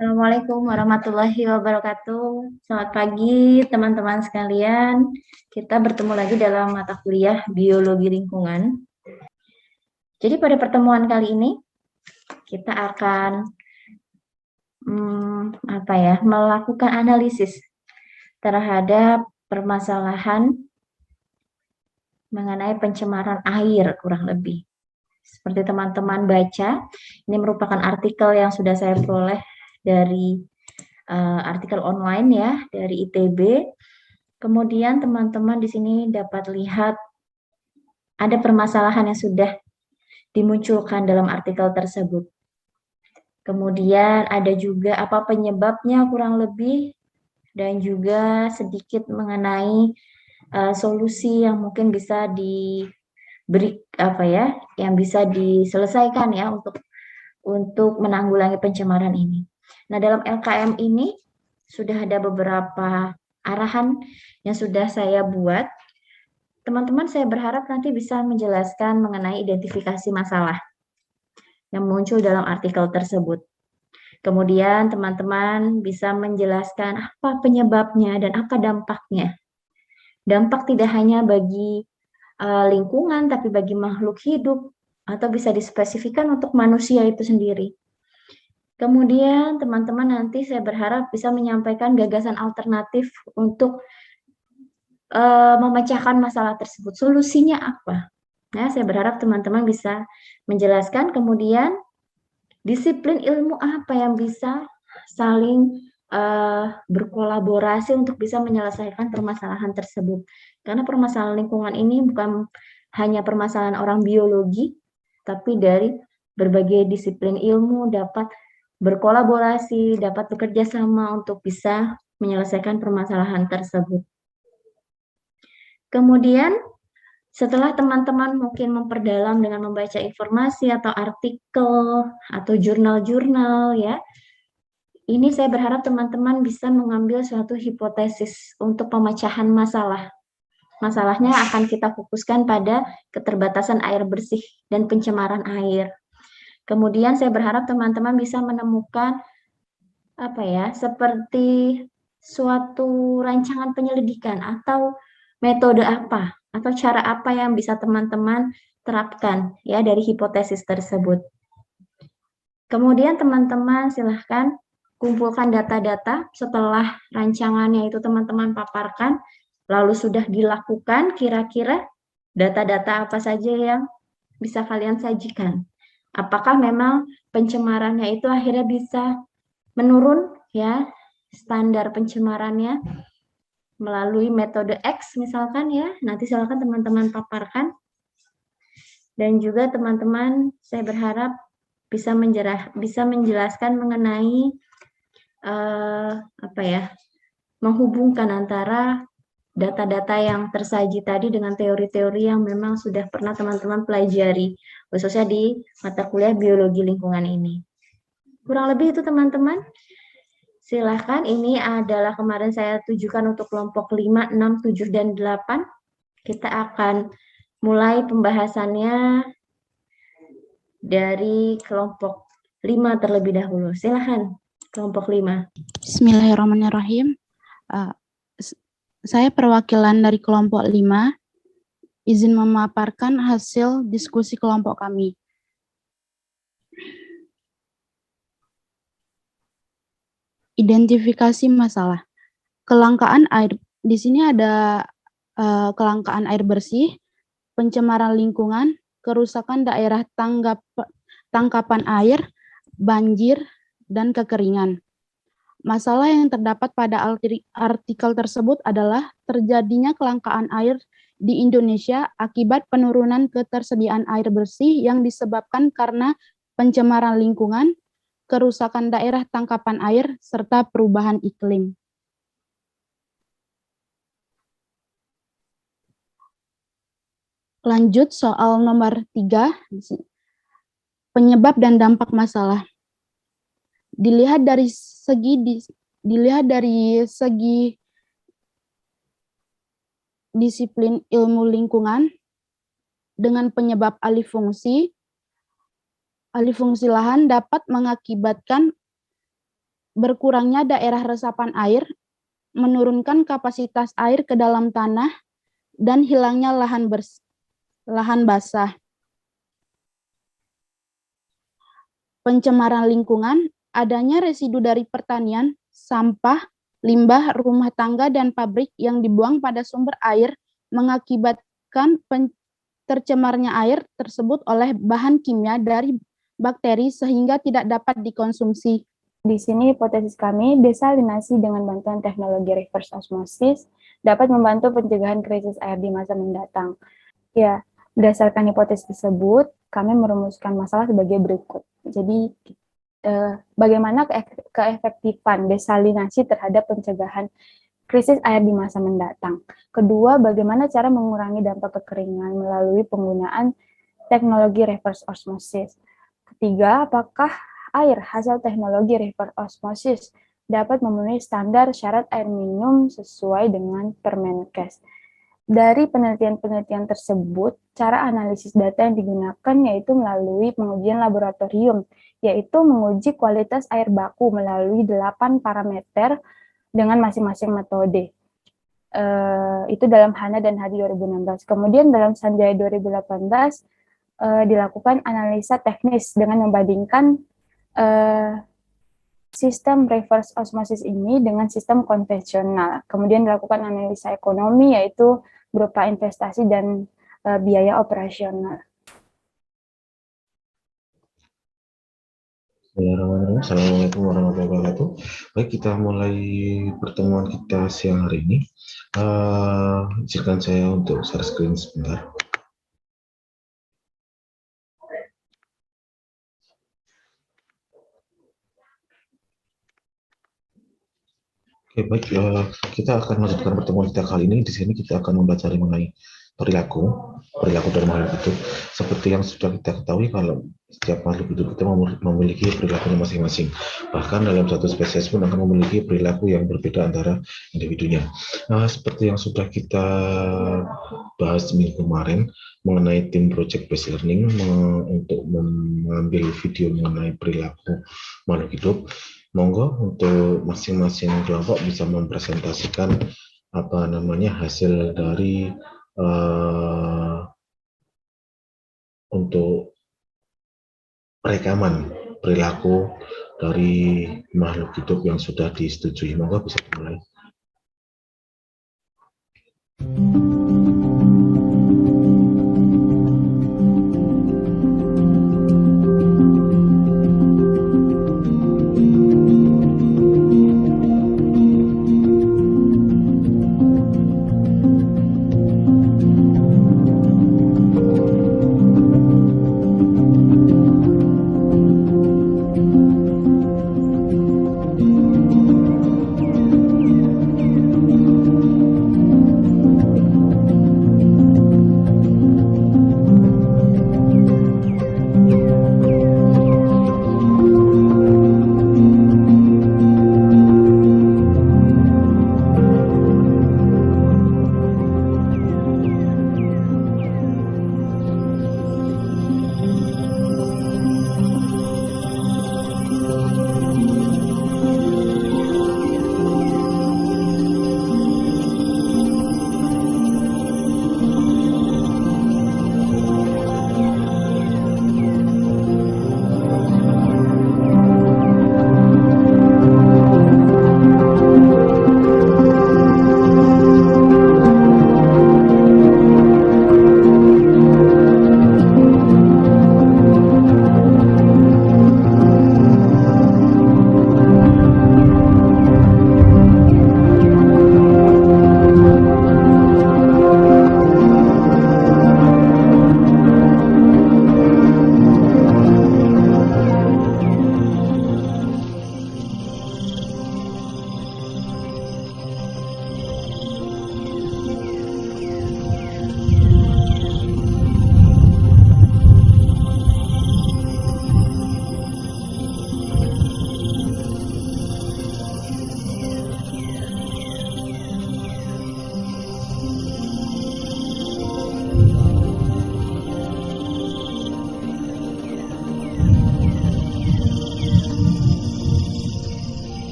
Assalamualaikum warahmatullahi wabarakatuh. Selamat pagi teman-teman sekalian. Kita bertemu lagi dalam mata kuliah Biologi Lingkungan. Jadi pada pertemuan kali ini kita akan melakukan analisis terhadap permasalahan mengenai pencemaran air kurang lebih. Seperti teman-teman baca, ini merupakan artikel yang sudah saya peroleh dari artikel online ya dari ITB. Kemudian teman-teman di sini dapat lihat ada permasalahan yang sudah dimunculkan dalam artikel tersebut. Kemudian ada juga apa penyebabnya kurang lebih dan juga sedikit mengenai solusi yang mungkin bisa yang bisa diselesaikan ya untuk menanggulangi pencemaran ini. Nah, dalam LKM ini sudah ada beberapa arahan yang sudah saya buat. Teman-teman, saya berharap nanti bisa menjelaskan mengenai identifikasi masalah yang muncul dalam artikel tersebut. Kemudian teman-teman bisa menjelaskan apa penyebabnya dan apa dampaknya. Dampak tidak hanya bagi lingkungan, tapi bagi makhluk hidup, atau bisa dispesifikan untuk manusia itu sendiri. Kemudian teman-teman nanti saya berharap bisa menyampaikan gagasan alternatif untuk memecahkan masalah tersebut. Solusinya apa? Nah, saya berharap teman-teman bisa menjelaskan. Kemudian disiplin ilmu apa yang bisa saling berkolaborasi untuk bisa menyelesaikan permasalahan tersebut. Karena permasalahan lingkungan ini bukan hanya permasalahan orang biologi, tapi dari berbagai disiplin ilmu dapat berkolaborasi, dapat bekerja sama untuk bisa menyelesaikan permasalahan tersebut. Kemudian setelah teman-teman mungkin memperdalam dengan membaca informasi atau artikel atau jurnal-jurnal ya, ini saya berharap teman-teman bisa mengambil suatu hipotesis untuk pemecahan masalah. Masalahnya akan kita fokuskan pada keterbatasan air bersih dan pencemaran air. Kemudian saya berharap teman-teman bisa menemukan seperti suatu rancangan penyelidikan atau metode apa atau cara apa yang bisa teman-teman terapkan ya dari hipotesis tersebut. Kemudian teman-teman silahkan kumpulkan data-data setelah rancangannya itu teman-teman paparkan, lalu sudah dilakukan kira-kira data-data apa saja yang bisa kalian sajikan. Apakah memang pencemarannya itu akhirnya bisa menurun ya standar pencemarannya melalui metode X misalkan ya. Nanti silakan teman-teman paparkan. Dan juga teman-teman saya berharap bisa menjelaskan mengenai menghubungkan antara data-data yang tersaji tadi dengan teori-teori yang memang sudah pernah teman-teman pelajari, khususnya di mata kuliah biologi lingkungan ini. Kurang lebih itu teman-teman. Silahkan, ini adalah kemarin saya tujukan untuk kelompok 5, 6, 7, dan 8. Kita akan mulai pembahasannya dari kelompok 5 terlebih dahulu. Silahkan, kelompok 5. Bismillahirrahmanirrahim. Saya perwakilan dari kelompok 5, izin memaparkan hasil diskusi kelompok kami. Identifikasi masalah. Kelangkaan air. Di sini ada kelangkaan air bersih, pencemaran lingkungan, kerusakan daerah tangkapan air, banjir, dan kekeringan. Masalah yang terdapat pada artikel tersebut adalah terjadinya kelangkaan air di Indonesia akibat penurunan ketersediaan air bersih yang disebabkan karena pencemaran lingkungan, kerusakan daerah tangkapan air, serta perubahan iklim. Lanjut soal nomor 3, penyebab dan dampak masalah. Dilihat dari segi disiplin ilmu lingkungan dengan penyebab alih fungsi lahan dapat mengakibatkan berkurangnya daerah resapan air, menurunkan kapasitas air ke dalam tanah, dan hilangnya lahan basah. Pencemaran lingkungan, adanya residu dari pertanian, sampah, limbah rumah tangga dan pabrik yang dibuang pada sumber air mengakibatkan tercemarnya air tersebut oleh bahan kimia dari bakteri sehingga tidak dapat dikonsumsi. Di sini hipotesis kami, desalinasi dengan bantuan teknologi reverse osmosis dapat membantu pencegahan krisis air di masa mendatang. Ya, berdasarkan hipotesis tersebut, kami merumuskan masalah sebagai berikut. Jadi, bagaimana keefektifan desalinasi terhadap pencegahan krisis air di masa mendatang. Kedua, bagaimana cara mengurangi dampak kekeringan melalui penggunaan teknologi reverse osmosis. Ketiga, apakah air hasil teknologi reverse osmosis dapat memenuhi standar syarat air minum sesuai dengan Permenkes. Dari penelitian-penelitian tersebut, cara analisis data yang digunakan yaitu melalui pengujian laboratorium, yaitu menguji kualitas air baku melalui 8 parameter dengan masing-masing metode. Itu dalam HANA dan HADI 2016. Kemudian dalam Sanjaya 2018 dilakukan analisa teknis dengan membandingkan sistem reverse osmosis ini dengan sistem konvensional. Kemudian dilakukan analisa ekonomi yaitu berupa investasi dan biaya operasional. Assalamualaikum warahmatullahi wabarakatuh. Baik, kita mulai pertemuan kita siang hari ini. Izinkan saya untuk share screen sebentar. Oke, baik. Kita akan melanjutkan pertemuan kita kali ini. Di sini kita akan membahas mengenai perilaku dari makhluk hidup. Seperti yang sudah kita ketahui, kalau setiap makhluk hidup kita memiliki perilakunya masing-masing. Bahkan dalam satu spesies pun akan memiliki perilaku yang berbeda antara individunya. Seperti yang sudah kita bahas minggu kemarin mengenai tim project based learning untuk mengambil video mengenai perilaku makhluk hidup. Monggo untuk masing-masing kelompok bisa mempresentasikan hasil dari untuk perekaman perilaku dari makhluk hidup yang sudah disetujui. Monggo bisa dimulai.